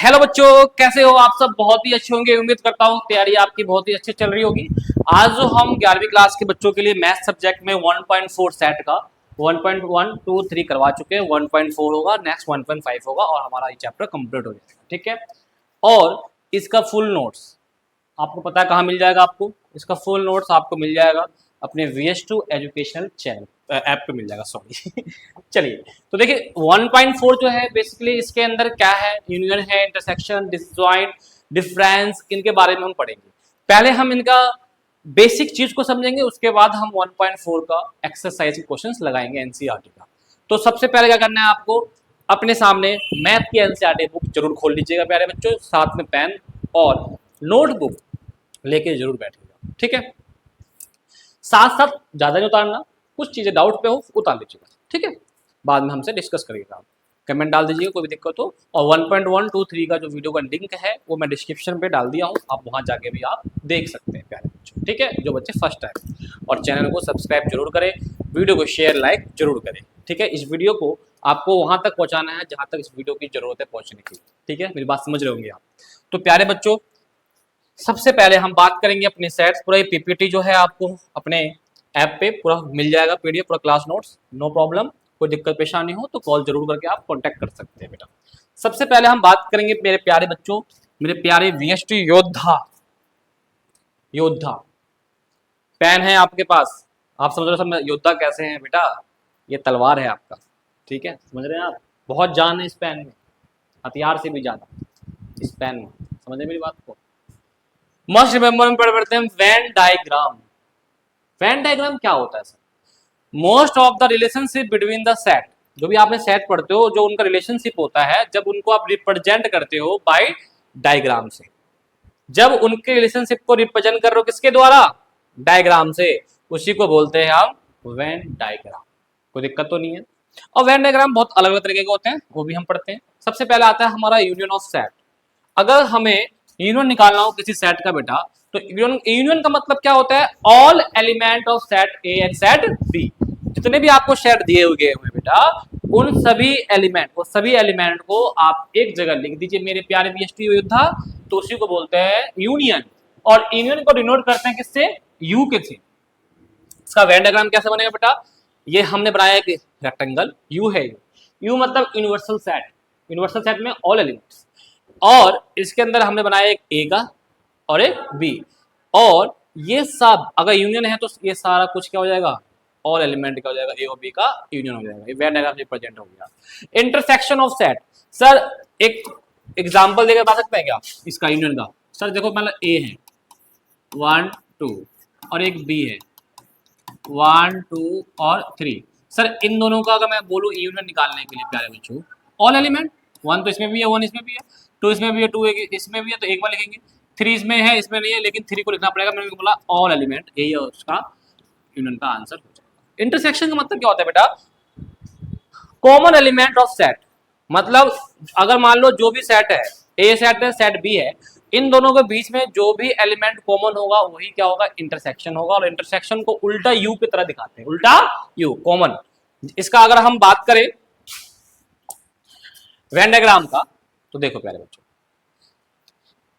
Hello बच्चों, कैसे हो आप सब? बहुत ही अच्छे होंगे, उम्मीद करता हूँ तैयारी आपकी बहुत ही अच्छी चल रही होगी। आज जो हम 11वीं क्लास के बच्चों के लिए मैथ सब्जेक्ट में 1.4 सेट का 1.1 2 3 करवा चुके हैं। 1.4 होगा, नेक्स्ट 1.5 होगा और हमारा ये चैप्टर कंप्लीट हो जाएगा। ठीक है, और इसका फुल नोट्स आपको पता है कहाँ मिल जाएगा? आपको इसका फुल नोट्स आपको मिल जाएगा अपने VS2 एजुकेशनल चैनल ऐप पे मिल जाएगा, सॉरी। चलिए, तो देखिए 1.4 जो है बेसिकली इसके अंदर क्या है, यूनियन है, इंटरसेक्शन, डिसजॉइंट, डिफरेंस, इनके बारे में हम पढ़ेंगे। पहले हम इनका बेसिक चीज को समझेंगे, उसके बाद हम 1.4 का एक्सरसाइज के क्वेश्चंस लगाएंगे एनसीईआरटी का। तो सबसे पहले क्या करना है आपको, अपने सामने मैथ की एनसीईआरटी बुक जरूर खोल लीजिएगा प्यारे बच्चों, साथ में पेन और नोटबुक लेके जरूर बैठिएगा। ठीक है, साथ साथ ज्यादा नहीं उतारना, कुछ चीजें डाउट पे हो उतार लीजिएगा। ठीक है, बाद में हमसे डिस्कस करिएगा, आप कमेंट डाल दीजिएगा कोई भी दिक्कत हो। और 1.1 2 3 का जो वीडियो का लिंक है वो मैं डिस्क्रिप्शन पे डाल दिया हूँ, आप वहां जाके भी आप देख सकते हैं प्यारे बच्चों। ठीक है, जो बच्चे फर्स्ट टाइम, और चैनल को सब्सक्राइब जरूर करें, वीडियो को शेयर लाइक जरूर करें। ठीक है, इस वीडियो को आपको वहां तक पहुंचाना है जहां तक इस वीडियो की जरूरत है पहुंचने की। ठीक है, मेरी बात समझ रहे होंगे आप। तो प्यारे बच्चों, सबसे पहले हम बात करेंगे अपने सेट्स। पूरा ये पीपीटी जो है आपको अपने ऐप पे पूरा मिल जाएगा, पीडीएफ पूरा क्लास नोट्स, नो प्रॉब्लम। कोई दिक्कत परेशानी हो तो कॉल जरूर करके आप कांटेक्ट कर सकते हैं बेटा। सबसे पहले हम बात करेंगे मेरे प्यारे बच्चों, मेरे प्यारे VS2 योद्धा। योद्धा पेन है आपके पास, आप समझ रहे हो योद्धा कैसे हैं बेटा? ये तलवार है आपका। ठीक है, समझ रहे हैं आप? बहुत जान है इस पेन में, हथियार से भी ज्यादा इस पेन में। समझ रहे मेरी बात को? मस्ट रिमेंबर में पढ़ते हैं वेन डायग्राम। वेन डायग्राम क्या होता है sir? Most of the relationship between the set, जो भी आपने सेट पढ़ते हो, जो उनका रिलेशनशिप होता है, जब उनको आप रिप्रेजेंट करते हो बाय डायग्राम से, जब उनके रिलेशनशिप को रिप्रेजेंट कर रहे हो किसके द्वारा? डायग्राम से, उसी को बोलते हैं हम वेन डायग्राम। कोई दिक्कत तो नहीं है। और वेन डायग्राम बहुत अलग अलग तरीके के होते हैं, वो भी हम पढ़ते हैं। सबसे पहला आता है हमारा यूनियन ऑफ सेट। अगर हमें यूनियन निकालना हो किसी सेट का बेटा, तो यूनियन का मतलब क्या होता है? All element of set A and set B. जितने भी आपको सेट दिए हुए बेटा, उन सभी एलिमेंट को आप एक जगह लिख दीजिए मेरे प्यारे VS2 योद्धा, तो उसी को बोलते हैं यूनियन। और यूनियन को डिनोट करते हैं किससे? यू के से। इसका वेन डायग्राम कैसे बनेगा बेटा? ये हमने बनाया एक रेक्टेंगल, यू है, यू मतलब यूनिवर्सल सेट। यूनिवर्सल सेट में ऑल एलिमेंट्स, और इसके अंदर हमने बनाया एक ए का और एक बी, और ये सब अगर यूनियन है तो ये सारा कुछ क्या हो जाएगा? ऑल एलिमेंट का हो जाएगा, ए और बी का यूनियन हो जाएगा। ये वेन डायग्राम रिप्रेजेंट हो गया। इंटरसेक्शन ऑफ सेट, सर एक एग्जांपल देकर बता सकते हैं क्या इसका यूनियन का? सर देखो, मतलब ए है 1 2 और एक बी है 1 2 और 3। सर इन दोनों का अगर मैं बोलूं यूनियन निकालने के लिए प्यारे बच्चों, ऑल एलिमेंट, 1 तो इसमें भी है, 1 इसमें भी है, 2 इसमें भी है, 2 इसमें भी है, तो एक बार लिखेंगे। 3 इसमें है, इसमें नहीं है, लेकिन 3 को लिखना पड़ेगा। मैंने बोला ऑल एलिमेंट, यही है उसका यूनियन का आंसर हो जाएगा। इंटरसेक्शन का मतलब क्या होता है बेटा? Common element of set. मतलब अगर मान लो जो भी सेट है, ए सेट है, सेट बी है, इन दोनों के बीच में जो भी एलिमेंट कॉमन होगा वही क्या होगा? इंटरसेक्शन होगा। और इंटरसेक्शन को उल्टा यू की तरह दिखाते हैं, उल्टा यू, कॉमन। इसका अगर हम बात करें वेन डायग्राम का, तो देखो प्यारे बच्चों,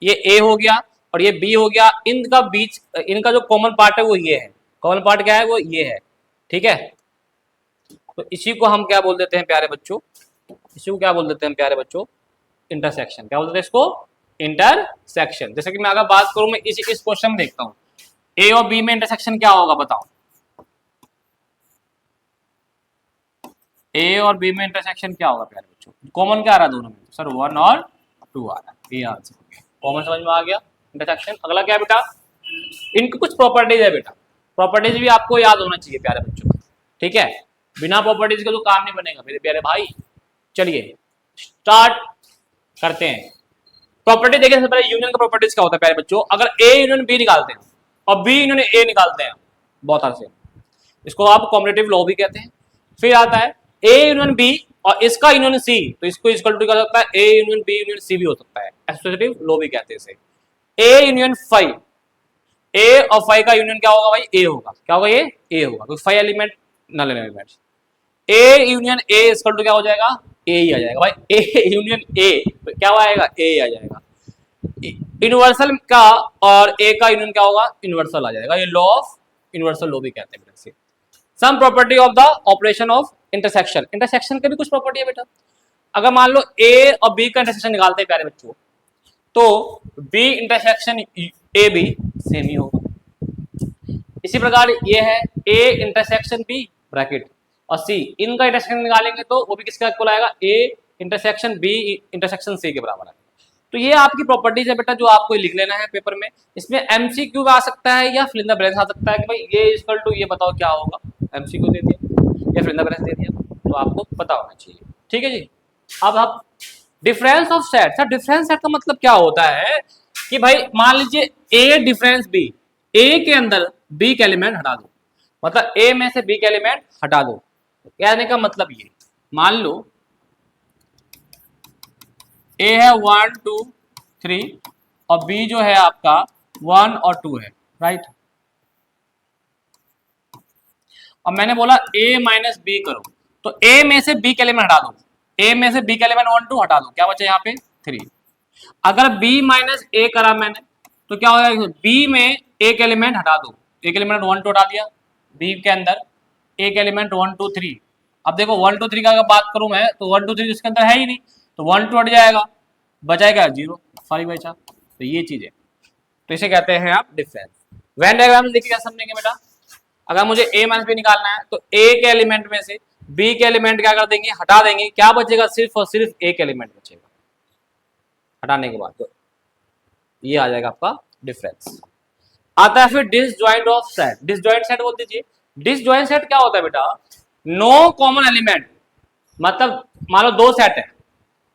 ये ए हो गया और ये बी हो गया, इनका बीच, इनका जो कॉमन पार्ट है वो ये है। कॉमन पार्ट क्या है? वो ये है। ठीक है, तो इसी को हम क्या बोल देते हैं प्यारे बच्चों? इसी को क्या बोल देते हैं प्यारे बच्चों? इंटरसेक्शन। क्या बोलते हैं इसको? इंटरसेक्शन। जैसे कि मैं अगर बात करूं, मैं इस क्वेश्चन में देखता हूं ए और बी में इंटरसेक्शन क्या होगा, बताओ? ए और बी में इंटरसेक्शन क्या होगा प्यारे बच्चों? कॉमन क्या आ रहा है दोनों में? सर 1 और 2 आ रहा है, ये आंसर। कॉमन समझ में आ गया, इंटरसेक्शन। अगला क्या है बेटा? इनकी कुछ प्रॉपर्टीज है बेटा, प्रॉपर्टीज भी आपको याद होना चाहिए प्यारे बच्चों। ठीक है, बिना प्रॉपर्टीज का तो काम नहीं बनेगा मेरे प्यारे भाई। चलिए स्टार्ट करते हैं। प्रॉपर्टी देखिए, सबसे पहले यूनियन का प्रॉपर्टीज क्या होता है प्यारे बच्चों? अगर ए यूनियन बी निकालते हैं और बी यूनियन ए निकालते हैं, बहुत आसान से, इसको आप कॉम्पिटिटिव लॉ भी कहते हैं। फिर आता है ए यूनियन बी और इसका यूनियन सी, तो इसको इक्वल टू कर सकता है A union B union C भी हो सकता है, एसोसिएटिव लॉ भी कहते हैं इसे। ए यूनियन फाइव, ए और फाइव का यूनियन क्या होगा भाई? ए होगा। क्या होगा? ये ए होगा, क्योंकि five element null elements. A union A equal to क्या हो जाएगा? ए ही आ जाएगा भाई, ए यूनियन ए, क्या आएगा, ए आ जाएगा। यूनिवर्सल का और ए का यूनियन क्या होगा, यूनिवर्सल आ जाएगा। ये लॉ ऑफ यूनिवर्सल लॉ भी कहते हैं बेटा। Sum property of the operation of intersection, intersection की भी कुछ प्रॉपर्टी है बेटा। अगर मान लो ए और बी का इंटरसेक्शन निकालते हैं प्यारे बच्चों, तो बी इंटरसेक्शन ए भी सेम ही होगा। इसी प्रकार ये है ए इंटरसेक्शन बी ब्रैकेट और सी, इनका इंटरसेक्शन निकालेंगे तो वो भी किसका इक्वल आएगा, A intersection B intersection C के बराबर आएगा। तो ये आपकी प्रॉपर्टीज है बेटा जो आपको लिख लेना है पेपर में। इसमें एमसीक्यू आ सकता है या फिल इन द ब्लैंक्स आ सकता है कि भाई ये इक्वल टू ये बताओ क्या होगा, एमसीक्यू दे दिया या फिल इन द ब्लैंक्स दे दिया, तो आपको पता होना चाहिए। ठीक है जी। अब आप difference of set, sir difference set का मतलब क्या होता है कि भाई मान लीजिए ए डिफरेंस बी, ए के अंदर बी के एलिमेंट हटा दो, मतलब ए में से बी के एलिमेंट हटा दो। कहने का मतलब ये, मान लो ए है 1 2 3 और बी जो है आपका 1 और 2 है, राइट। और मैंने बोला ए माइनस बी करो, तो ए में से बी के एलिमेंट हटा दो, ए में से बी के एलिमेंट 1 2 हटा दो, क्या बचा यहाँ पे 3। अगर बी माइनस ए करा मैंने तो क्या हो जाएगा, बी में ए के एलिमेंट हटा दो, ए के एलिमेंट 1 2 हटा दिया, बी के अंदर ए के एलिमेंट 1 2 3। अब देखो 1 2 3 का अगर बात करूं मैं तो 1 2 3 इसके अंदर है ही नहीं, तो 1 2 हट जाएगा, बचाएगा 0, सॉरी बचा। तो ये चीज है, तो इसे कहते हैं आप डिफरेंस। वेन डायग्राम देखिए क्या समझेंगे बेटा। अगर मुझे ए माइनस बी निकालना है तो ए के एलिमेंट में से बी के एलिमेंट क्या कर देंगे, हटा देंगे, क्या बचेगा, सिर्फ और सिर्फ ए के एलिमेंट बचेगा हटाने के बाद। तो ये आ जाएगा आपका डिफरेंस। आता है फिर disjoint of set, disjoint set बोल दीजिए। डिसजॉइंट सेट क्या होता है बेटा, नो कॉमन एलिमेंट, मतलब मान लो दो सेट है,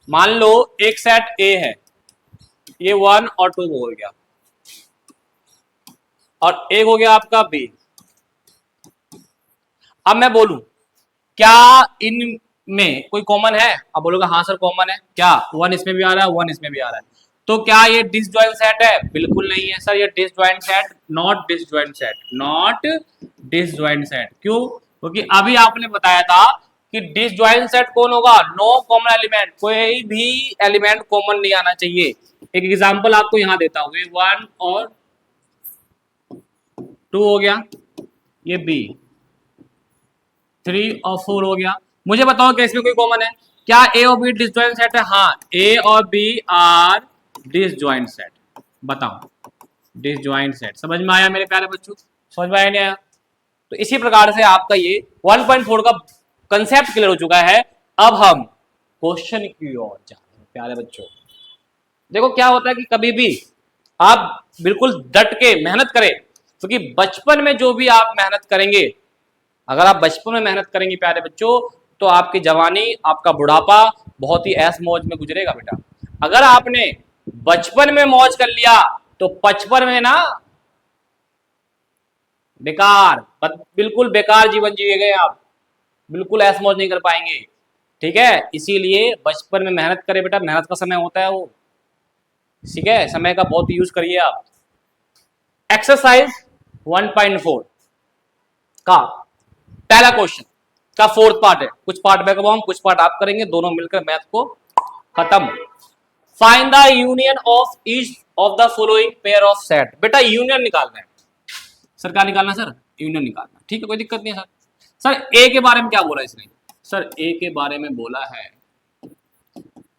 मान लो एक सेट ए है, ये 1 और 2 हो गया, और एक हो गया आपका बी। अब मैं बोलूं क्या इनमें कोई कॉमन है, अब बोलोगे हाँ सर कॉमन है, क्या 1 इसमें भी आ रहा है 1 इसमें भी आ रहा है, तो क्या ये डिसजॉइंट सेट है, बिल्कुल नहीं है सर, ये disjoint set, not disjoint set, not disjoint set. क्यों, क्योंकि अभी आपने बताया था कि डिसजॉइंट सेट कौन होगा, नो कॉमन एलिमेंट, कोई भी एलिमेंट कॉमन नहीं आना चाहिए। एक एग्जांपल आपको यहां देता हूं, 1 और 2 हो गया, ये बी 3 और 4 हो गया। मुझे बताओ कि इसमें कोई कॉमन है, क्या ए और बी डिसजॉइंट सेट है, हाँ ए और बी आर डिसजॉइंट सेट। बताओ डिसजॉइंट सेट, समझ में आया मेरे प्यारे बच्चों, समझ में आया नहीं आया। तो इसी प्रकार से आपका ये 1.4 का कंसेप्ट क्लियर हो चुका है। अब हम क्वेश्चन की ओर जा रहे हैं प्यारे बच्चों। देखो क्या होता है कि कभी भी आप बिल्कुल डट के मेहनत करें, क्योंकि बचपन में जो भी आप मेहनत करेंगे, अगर आप बचपन में मेहनत करेंगे प्यारे बच्चों, तो आपकी जवानी, आपका बुढ़ापा बहुत ही ऐश मौज में गुजरेगा बेटा। अगर आपने बचपन में मौज कर लिया तो 55 में ना बेकार, बिल्कुल बेकार जीवन जिएंगे आप, बिल्कुल ऐश मौज नहीं कर पाएंगे। ठीक है, इसीलिए बचपन में मेहनत करें बेटा, मेहनत का समय होता है वो, ठीक है, समय का बहुत यूज करिए आप। एक्सरसाइज 1.4 का पहला क्वेश्चन का फोर्थ पार्ट है, कुछ पार्ट मैं करवाऊं कुछ पार्ट आप करेंगे, दोनों मिलकर मैथ को खत्म। Find the union of each of the following pair of set. बेटा यूनियन निकालना है सर, क्या निकालना है सर, यूनियन निकालना, ठीक है कोई दिक्कत नहीं है सर। सर ए के बारे में क्या बोला इसने, सर ए के बारे में बोला है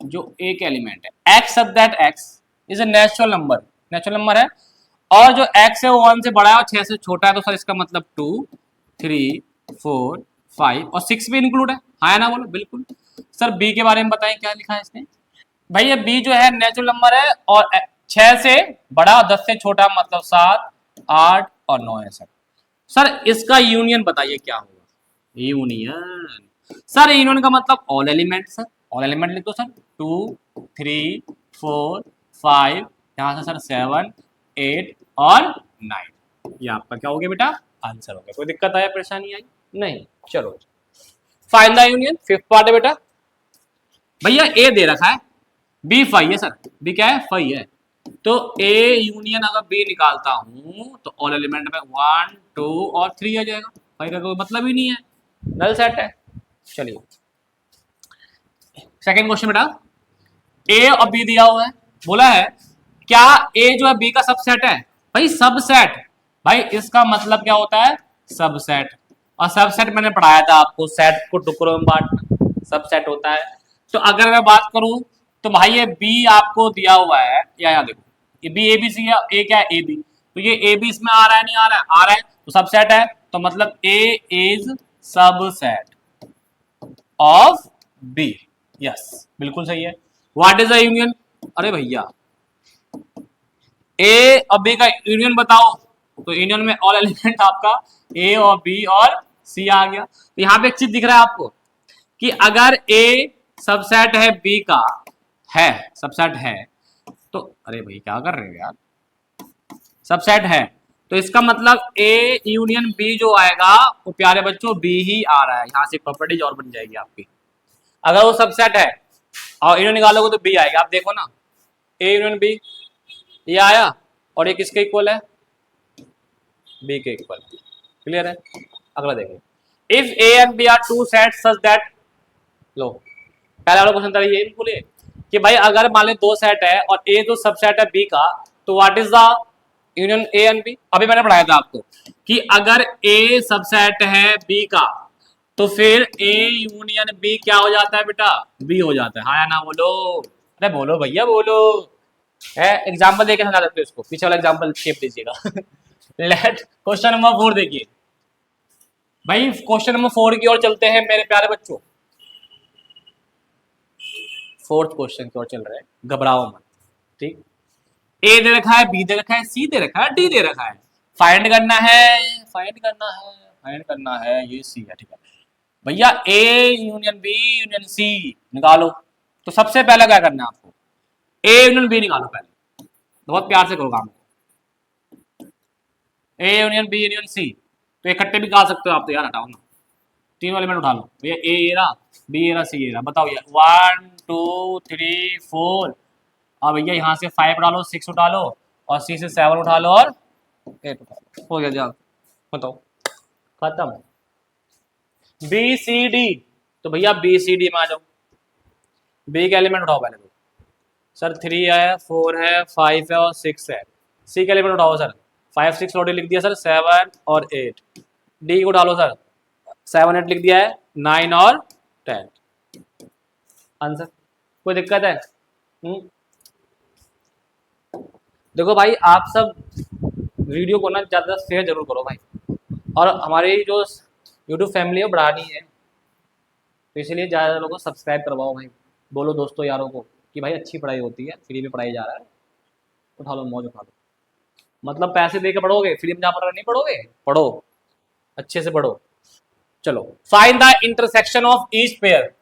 जो ए के एलिमेंट है एक्स सब that X is a natural number, natural number है, और जो एक्स है वो 1 से बड़ा है और 6 से छोटा है, तो सर इसका मतलब 2 3 4 5 और 6 भी इंक्लूड है ना, बोलो बिल्कुल। सर बी के बारे में बताएं क्या लिखा है इसने, भाई ये बी जो है नेचुरल नंबर है और 6 से बड़ा और 10 से छोटा, मतलब 7 8 और 9 है सर। सर इसका यूनियन बताइए क्या होगा, यूनियन, सर यूनियन का मतलब all element, sir all element लिख दो सर, 2 3 4 5, यहां से सर 7 8 और 9, ये आपका क्या हो गया बेटा, आंसर हो गया। कोई दिक्कत आया, परेशानी आई नहीं, चलो find the union, fifth part है बेटा। भैया ए दे रखा है, बी 5 है सर, बी क्या है 5 है, तो ए यूनियन अगर बी निकालता हूं तो ऑल एलिमेंट में 1 2 और 3 आ जाएगा, 5 का कोई मतलब ही नहीं है, नल सेट है। चलिए सेकंड क्वेश्चन बेटा, ए और बी दिया हुआ है, बोला है क्या ए जो है बी का सबसेट है? भाई सबसेट, भाई इसका मतलब क्या होता है? सबसेट। और सबसेट मैंने पढ़ाया था आपको, सेट को टुकड़ों में बांटना सबसेट होता है। तो अगर मैं बात करूं तो भाई ये बी आपको दिया हुआ है, या यहाँ देखो ये B A B C, A क्या है? A B. तो ये ए बी इसमें आ रहा है, नहीं आ रहा है? आ रहा है, तो सबसेट है। तो मतलब A is subset of B. Yes, बिल्कुल सही है। What is the union? अरे भैया ए और बी का यूनियन बताओ, तो यूनियन में ऑल एलिमेंट आपका ए और बी और सी आ गया। तो यहाँ पे एक चीज दिख रहा है आपको कि अगर ए सबसेट है बी का, है सबसेट है, तो अरे भाई क्या कर रहे हो यार, सबसेट है तो इसका मतलब ए यूनियन बी जो आएगा वो प्यारे बच्चों बी ही आ रहा है। यहाँ से प्रॉपर्टीज और बन जाएगी आपकी। अगर वो सबसेट है और यूनियन निकालोगे तो बी आएगा। आप देखो ना, ए यूनियन बी, ये आया, और ये किसके इक्वल है? बी के इक्वल। क्लियर है? अगला देखिए, if A and B are two sets such that, लो पहला वाला क्वेश्चन था ये बोलिए कि भाई अगर मान ले दो सेट है और ए जो सबसेट है बी का, तो what is the union A and B? अभी मैंने पढ़ाया था आपको कि अगर ए सबसेट है बी का तो फिर ए यूनियन बी क्या हो जाता है बेटा? बी हो जाता है। हाँ या ना बोलो? अरे बोलो भैया बोलो। है एग्जाम्पल देके समझा सकते हो इसको, पीछे वाला एग्जाम्पल शेप दीजिएगा। लेट क्वेश्चन नंबर 4 देखिए भाई, क्वेश्चन नंबर 4 की ओर चलते हैं मेरे प्यारे बच्चों। फोर्थ क्वेश्चन की ओर चल रहे हैं, घबराओ मत, ठीक। ए दे रखा है, बी दे रखा है, सी दे रखा है, डी दे रखा है। फाइंड करना है, फाइंड करना है, फाइंड करना है, ये सी है, ठीक है भैया। A union B union C निकालो। तो सबसे पहले क्या करना है आपको? ए यूनियन बी निकालो पहले, बहुत प्यार से करो काम को। A union B union C, तो इकट्ठे भी निकाल सकते हो आप, तो यार हटाओ ना, तीनों एलिमेंट उठा लो भैया। ए ये रहा, बी ये रहा, सी ये रहा, बताओ यार 1 2 3 4। अब भैया यहाँ से 5 उठा लो, 6 उठा लो, और सी से 7 उठा लो, और 8 उठा लो, हो गया जाओ, बताओ खत्म। बी सी डी, तो भैया बी सी डी में आ जाओ। बी के एलिमेंट उठाओ पहले तो। सर 3 है, 4 है, 5 है और 6 है। सी के एलिमेंट उठाओ सर, 5 6 ऑलरेडी लिख दिया सर, 7 और 8। डी को उठा लो सर, 7 8 लिख दिया है, 9 और 10। आंसर, कोई दिक्कत है? देखो भाई आप सब वीडियो को ना ज़्यादा शेयर जरूर करो भाई, और हमारी जो यूट्यूब फैमिली है बढ़ानी है, तो इसलिए ज़्यादा लोगों को सब्सक्राइब करवाओ भाई। बोलो दोस्तों यारों को कि भाई अच्छी पढ़ाई होती है, फ्री में पढ़ाई जा रहा है, उठा लो मौज उठा लो। मतलब पैसे दे के पढ़ोगे, फ्री में जहाँ पढ़ रहे नहीं पढ़ोगे, पढ़ो अच्छे से पढ़ो। चलो, find the intersection of each pair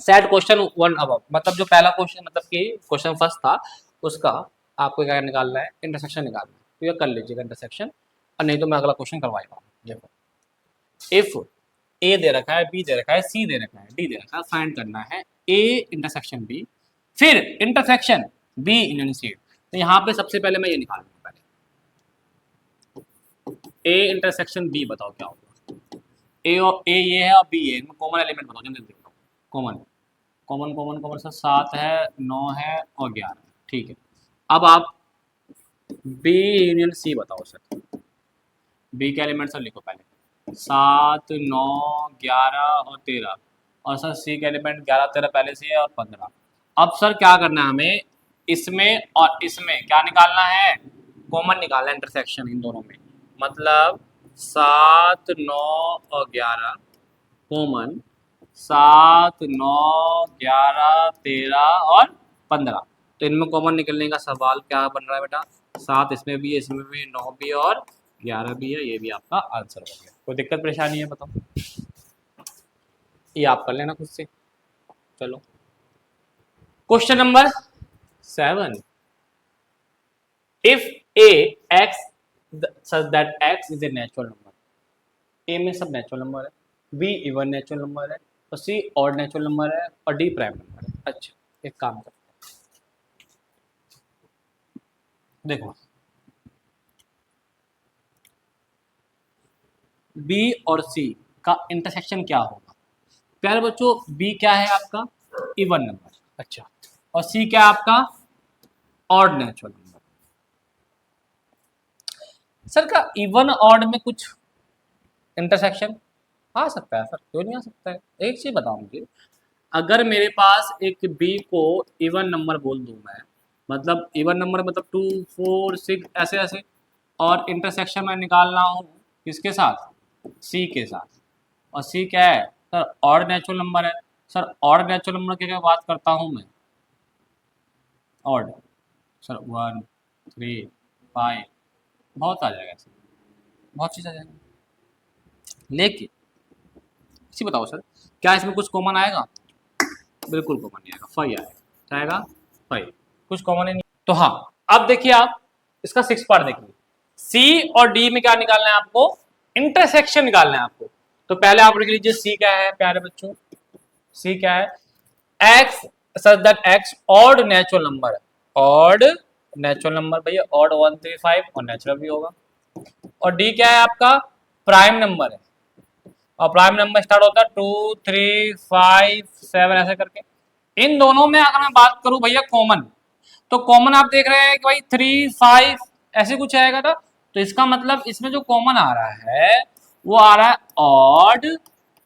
set question 1 above. मतलब जो पहला क्वेश्चन, मतलब कि क्वेश्चन फर्स्ट था, उसका आपको क्या निकालना है? इंटरसेक्शन निकालना है। तो ये कर लीजिएगा इंटरसेक्शन, और नहीं तो मैं अगला क्वेश्चन करवाएगा। देखो, इफ ए दे रखा है, बी दे रखा है, सी दे रखा है, डी दे रखा है, फाइंड करना है ए इंटरसेक्शन बी, फिर इंटरसेक्शन बी यूनियन सी। तो यहाँ पे सबसे पहले मैं ये निकालूंगा, पहले ए इंटरसेक्शन बी, बताओ क्या होगा? ए और ए ये है और बी ये, कॉमन एलिमेंट बताओ जल्दी देखो। Common common common common sir 7 है, 9 है और 11, ठीक है। अब आप बी यूनियन सी बताओ सर। बी के एलिमेंट सर लिखो पहले, 7 9 11 और 13, और सर सी के एलिमेंट 11 13 पहले से है और 15। अब सर क्या करना है हमें? इसमें और इसमें क्या निकालना है? कॉमन निकालना है, इंटरसेक्शन इन दोनों में। मतलब 7 9 और 11 कॉमन, 7 9 11 13 और 15। तो इनमें कॉमन निकलने का सवाल क्या बन रहा है बेटा? 7 इसमें भी है, इसमें भी, 9 भी और 11 भी है, ये भी आपका आंसर हो गया। कोई दिक्कत परेशानी है बताओ? ये आप कर लेना खुद से। चलो, question number 7, if A X such that X is a natural number. A में सब नेचुरल नंबर है, बी इवन नेचुरल नंबर है, और सी ऑड नेचुरल नंबर है, और डी प्राइम नंबर है। अच्छा, एक काम करते हैं, देखो बी और सी का इंटरसेक्शन क्या होगा? प्यारे बच्चों, बी क्या है आपका? Even number. अच्छा, और सी क्या है आपका? Odd natural number. सर का इवन ऑड में कुछ इंटरसेक्शन आ सकता है सर, क्यों नहीं आ सकता है? एक चीज बताओ मुझे, अगर मेरे पास एक बी को इवन नंबर बोल दूं मैं, मतलब इवन नंबर मतलब 2 4 6 ऐसे ऐसे, और इंटरसेक्शन में निकालना हो किसके साथ? सी के साथ। और सी क्या है सर? ऑड नेचुरल नंबर है। सर ऑड नेचुरल नंबर की क्या बात करता हूँ मैं? ऑड सर 1 3 5 बहुत आ जाएगा सर, बहुत चीज़ आ जाएगा। लेकिन इसी बताओ सर, क्या इसमें कुछ कॉमन आएगा? बिल्कुल कॉमन नहीं आएगा, फाइव आएगा। क्या आएगा? फाइव। कुछ कॉमन ही नहीं। तो हाँ, अब देखिए आप इसका 6 पार्ट देखिए। सी और डी में क्या निकालना है आपको? इंटरसेक्शन निकालना है आपको। तो पहले आप लिख लीजिए सी क्या है प्यारे बच्चों? सी क्या है? X, such that x odd natural number है। ऑड नेचुरल नंबर भैया, ऑड 1 3 5 और नेचुरल भी होगा। और डी क्या है आपका? प्राइम नंबर है। और प्राइम नंबर स्टार्ट होता है 2 3 5 7 ऐसे करके। इन दोनों में अगर मैं बात करूं भैया कॉमन, तो कॉमन आप देख रहे हैं कि भाई 3 5 ऐसे कुछ आएगा था। तो इसका मतलब इसमें जो कॉमन आ रहा है वो आ रहा है odd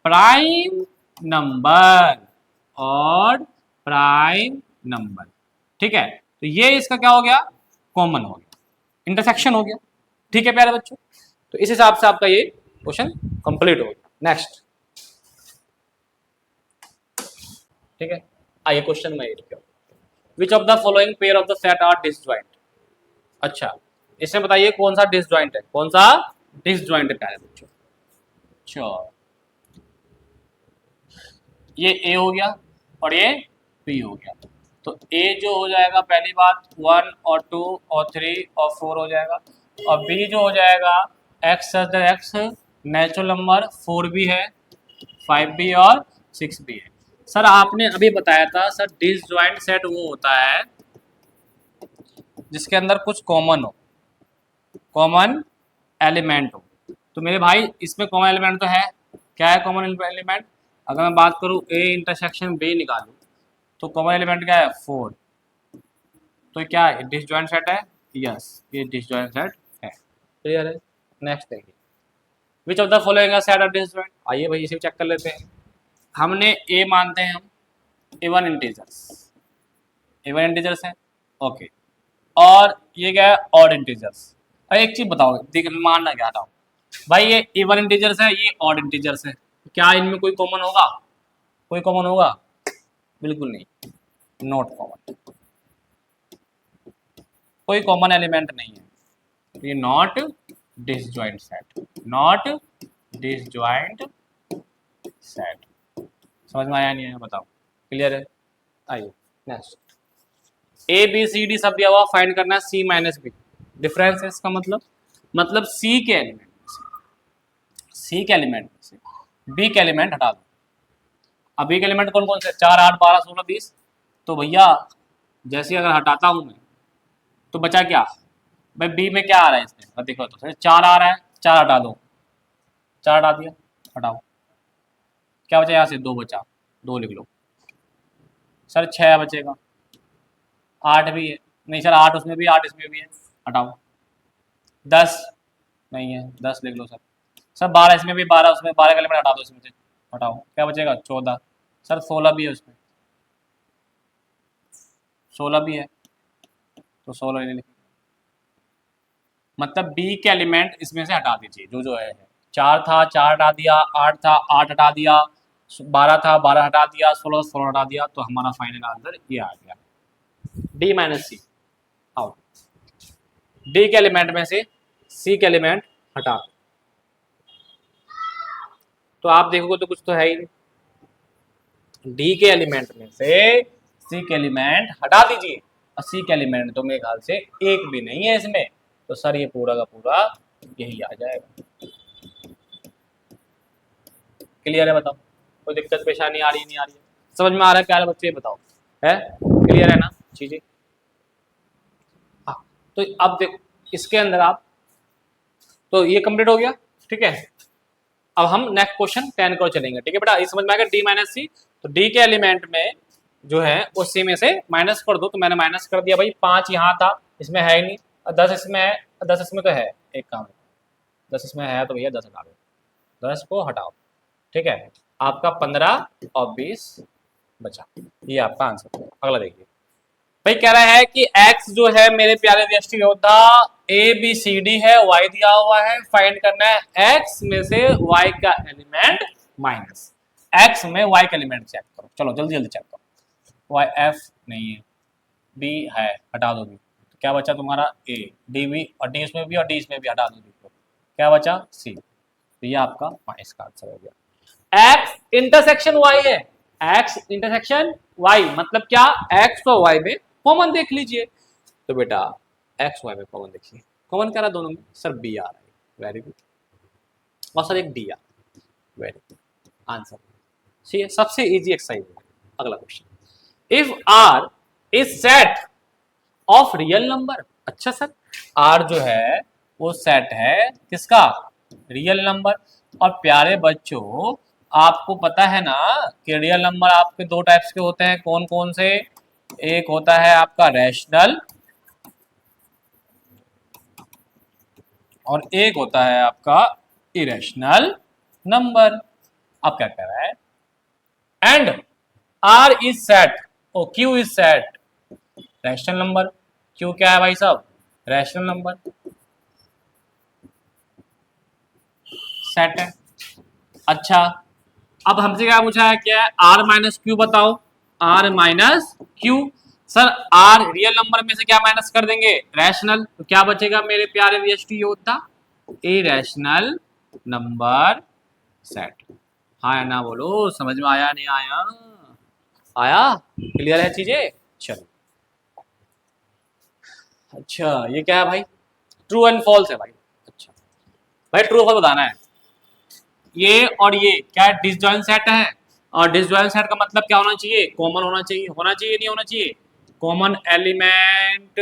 prime number. Odd prime number, ठीक है। तो ये इसका क्या हो गया? कॉमन हो गया, इंटरसेक्शन हो गया। ठीक है प्यारे बच्चों, तो इस हिसाब से आपका ये क्वेश्चन कंप्लीट हो गया। नेक्स्ट, ठीक है, आइए क्वेश्चन में लिखिए, which of the following pair of the set are disjoint. अच्छा, इसमें बताइए कौन सा डिसजॉइंट है, कौन सा डिसजॉइंट है प्यारे बच्चों। अच्छा, ये ए हो गया और ये बी हो गया। तो ए जो हो जाएगा पहली बात 1 और 2 और 3 और 4 हो जाएगा। और बी जो हो जाएगा एक्स एक्स नेचुरल नंबर 4 भी है, 5 भी और 6 भी है। सर आपने अभी बताया था सर डिसजॉइंट सेट वो होता है जिसके अंदर कुछ कॉमन हो, कॉमन एलिमेंट हो। तो मेरे भाई इसमें कॉमन एलिमेंट तो है। क्या है कॉमन एलिमेंट? अगर मैं बात करूँ ए इंटरसेक्शन बी निकालूं, तो कॉमन एलिमेंट क्या है? 4। तो क्या है डिसजॉइंट सेट है? यस, ये डिसजॉइंट सेट है। क्लियर है? नेक्स्ट देखिए, विच of the following set of disjoint. आइए भाई इसे चेक कर लेते हैं। हमने ए मानते हैं हम इवन इंटीजर्स, इवन इंटीजर्स है, ओके। और ये क्या है? Odd integers. एक चीज बताओ, देख मानना क्या था भाई, ये इवन इंटीजर्स है, ये ऑड इंटीजर्स है, क्या इनमें कोई कॉमन होगा? कोई कॉमन होगा? बिल्कुल नहीं, नॉट कॉमन, कोई कॉमन एलिमेंट नहीं है। ये not disjoint set, not disjoint set. समझ में आया नहीं है? बताओ, क्लियर है? आइए next, A B C D सब दिया हुआ, फाइंड करना है सी माइनस बी। डिफरेंस है इसका मतलब सी के एलिमेंट में से, सी के एलिमेंट में से बी के एलिमेंट हटा दो। अब बी के एलिमेंट कौन कौन से? 4 8 12 16 20। तो भैया जैसे अगर हटाता हूं मैं तो बचा क्या भाई? बी में क्या आ रहा है इसमें देखो, तो 4 आ रहा है, 4 हटा दो, 4 हटा दिया, हटाओ, क्या बचा? यहाँ से 2 बचा, 2 लिख लो। सर 6 बचेगा, 8 भी है, नहीं सर 8 उसमें भी 8 इसमें भी है, हटाओ। 10 नहीं है, 10 लिख लो सर। सर 12 इसमें भी, 12 उसमें, 12 का एलिमेंट हटा दो इसमें से, हटाओ, क्या बचेगा? 14। सर 16 भी है उसमें, 16 भी है, तो 16 नहीं लिखेंगे। मतलब बी के एलिमेंट इसमें से हटा दीजिए, जो जो है। 4 था, 4 हटा दिया, 8 था, 8 हटा दिया, 12 था, 12 हटा दिया, 16 16 हटा दिया, तो हमारा फाइनल आंसर ये आ गया, डी माइनस सी आउट। डी के एलिमेंट में से सी के एलिमेंट हटा, तो आप देखोगे तो कुछ तो है ही नहीं। डी के एलिमेंट में से सी के एलिमेंट हटा दीजिए, और सी के एलिमेंट तो मेरे ख्याल से एक भी नहीं है इसमें, तो सर ये पूरा का पूरा यही आ जाएगा। क्लियर है? बताओ, कोई दिक्कत परेशानी आ रही है नहीं आ रही है? समझ में आ रहा है क्या बच्चे? ये बताओ, है क्लियर है ना चीजें? हाँ, तो अब देखो इसके अंदर आप, तो ये कंप्लीट हो गया, ठीक है। अब हम नेक्स्ट क्वेश्चन 10 को चलेंगे, ठीक है बेटा? ये समझ में आ गया डी माइनस सी। तो डी के एलिमेंट में जो है उसी में से माइनस कर दो। तो मैंने माइनस कर दिया भाई, 5 यहाँ था, इसमें है ही नहीं, और 10 इसमें है, 10 इसमें तो है। एक काम है, 10 इसमें है तो भैया 10 हटा दो, 10 को हटाओ, ठीक है। आपका 15 और 20 बचा, ये आपका आंसर। अगला देखिए भाई, कह रहा है कि x जो है मेरे प्यारे व्यष्टि योद्धा ABCD है, y दिया हुआ है, फाइंड करना है x में से y का एलिमेंट माइनस x में y का एलिमेंट चेक करो। चलो जल्दी जल्दी चेक करो। y f नहीं है, b है, हटा दो b, तो क्या बचा तुम्हारा a, d b और d इसमें भी और d इसमें भी, हटा दो d को, क्या बचा c। तो ये आपका माइनस का आंसर हो गया। x इंटरसेक्शन y है, x इंटरसेक्शन y मतलब क्या, x और y में कॉमन देख लीजिए। तो बेटा x y में कॉमन देखिए, कॉमन क्या रहा दोनों में, सर b आ रहा है, वेरी गुड, और सर एक d आ रहा है, वेरी गुड, आंसर। ठीक है, सबसे इजी एक्सरसाइज है। अगला question, if r is set of real number. अच्छा सर, r जो है वो सेट है किसका, रियल नंबर। और प्यारे बच्चों आपको पता है ना कि रियल नंबर आपके दो टाइप्स के होते हैं, कौन कौन से, एक होता है आपका रैशनल और एक होता है आपका इरेशनल नंबर। अब क्या कह रहा है, एंड आर इज सेट और Q is set, rational number, Q क्या है भाई साहब, रैशनल नंबर, सेट है। अच्छा, अब हमसे क्या पूछा है, क्या है, आर माइनस क्यू बताओ, R minus Q. Sir R real number में से क्या माइनस कर देंगे, रैशनल, तो क्या बचेगा मेरे प्यारे व्यष्टि योद्धा, ए रैशनल नंबर सेट। हाँ या ना बोलो, समझ में आया नहीं आया, आया, क्लियर है चीजें। चलो अच्छा, ये क्या है भाई, ट्रू एंड फॉल्स है भाई। अच्छा भाई, ट्रू फॉल्स बताना है। ये और ये क्या है, डिसजॉइंट सेट है, और डिसजॉइंट सेट का मतलब क्या होना चाहिए, कॉमन होना चाहिए, होना चाहिए नहीं होना चाहिए, कॉमन एलिमेंट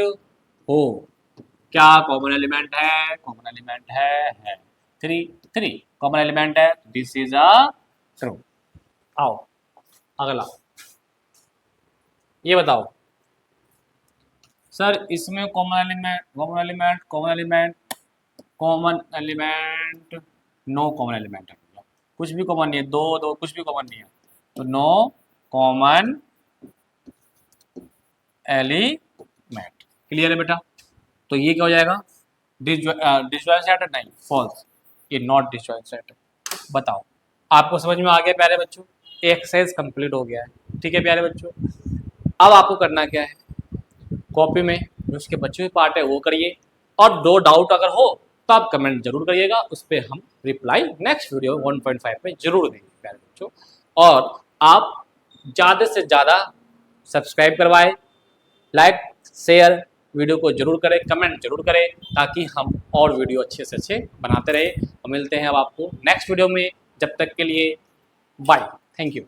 हो। क्या कॉमन एलिमेंट है, कॉमन एलिमेंट है 3, 3 कॉमन एलिमेंट है, दिस इज अ ट्रू। आओ अगला, ये बताओ सर इसमें common element, common element, common element, common element, no common element है, कुछ भी कॉमन नहीं है, दो दो कुछ भी कॉमन नहीं है, तो नो कॉमन एलिमेंट। क्लियर है बेटा। तो ये क्या हो जाएगा, डिसजॉइंट सेट है, नहीं फॉल्स, ये नॉट डिसजॉइंट सेट है। बताओ, आपको समझ में आ गया प्यारे बच्चों, एक्सरसाइज कंप्लीट हो गया है। ठीक है प्यारे बच्चों, अब आपको करना क्या है, कॉपी में जो उसके बच्चों के पार्ट है वो करिए, और दो डाउट अगर हो तो आप कमेंट जरूर करिएगा, उस पर हम रिप्लाई नेक्स्ट वीडियो 1.5 में जरूर देंगे प्यारे बच्चों। और आप ज़्यादा से ज़्यादा सब्सक्राइब करवाएं, लाइक शेयर वीडियो को जरूर करें, कमेंट जरूर करें, ताकि हम और वीडियो अच्छे से अच्छे बनाते रहे। और मिलते हैं अब आपको नेक्स्ट वीडियो में, जब तक के लिए बाय, थैंक यू।